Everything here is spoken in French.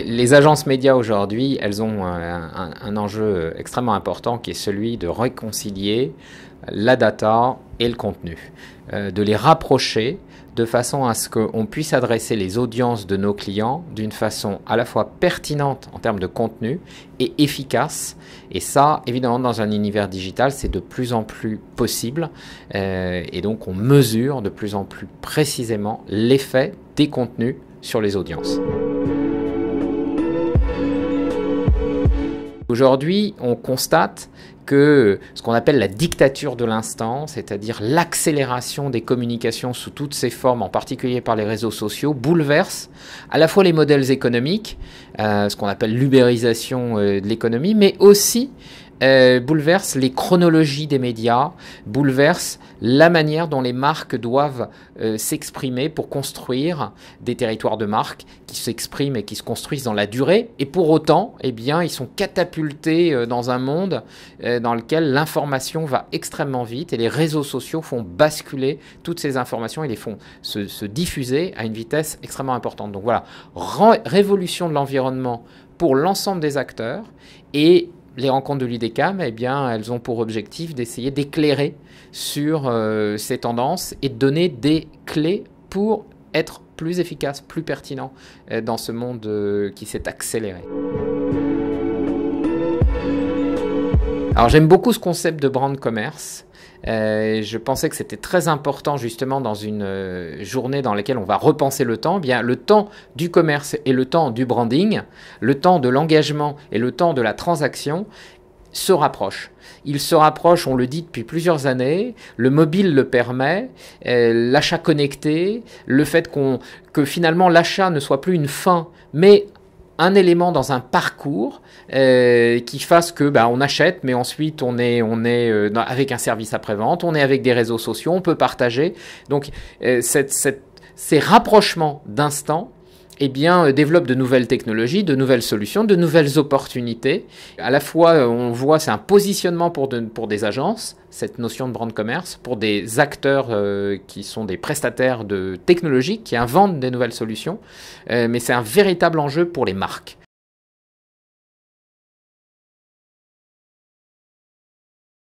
Les agences médias aujourd'hui, elles ont un enjeu extrêmement important qui est celui de réconcilier la data et le contenu, de les rapprocher de façon à ce qu'on puisse adresser les audiences de nos clients d'une façon à la fois pertinente en termes de contenu et efficace. Et ça, évidemment, dans un univers digital, c'est de plus en plus possible. Et donc, on mesure de plus en plus précisément l'effet des contenus sur les audiences. Aujourd'hui, on constate que ce qu'on appelle la dictature de l'instant, c'est-à-dire l'accélération des communications sous toutes ses formes, en particulier par les réseaux sociaux, bouleverse à la fois les modèles économiques, ce qu'on appelle l'ubérisation de l'économie, mais aussi bouleverse les chronologies des médias, bouleverse la manière dont les marques doivent s'exprimer pour construire des territoires de marque qui s'expriment et qui se construisent dans la durée. Et pour autant, eh bien, ils sont catapultés dans un monde dans lequel l'information va extrêmement vite et les réseaux sociaux font basculer toutes ces informations et les font se diffuser à une vitesse extrêmement importante. Donc voilà, révolution de l'environnement pour l'ensemble des acteurs, et les rencontres de l'UDECAM, eh bien, elles ont pour objectif d'essayer d'éclairer sur ces tendances et de donner des clés pour être plus efficace, plus pertinent dans ce monde qui s'est accéléré. Alors j'aime beaucoup ce concept de brand commerce. Je pensais que c'était très important justement dans une journée dans laquelle on va repenser le temps. Eh bien, le temps du commerce et le temps du branding, le temps de l'engagement et le temps de la transaction se rapprochent. Ils se rapprochent, on le dit depuis plusieurs années, le mobile le permet, l'achat connecté, le fait que finalement l'achat ne soit plus une fin, mais un élément dans un parcours qui fasse que on achète, mais ensuite on est avec un service après-vente, on est avec des réseaux sociaux, on peut partager. Donc ces rapprochements d'instants développent de nouvelles technologies, de nouvelles solutions, de nouvelles opportunités. À la fois, on voit, c'est un positionnement pour des agences, cette notion de brand commerce, pour des acteurs qui sont des prestataires de technologies, qui inventent des nouvelles solutions, mais c'est un véritable enjeu pour les marques.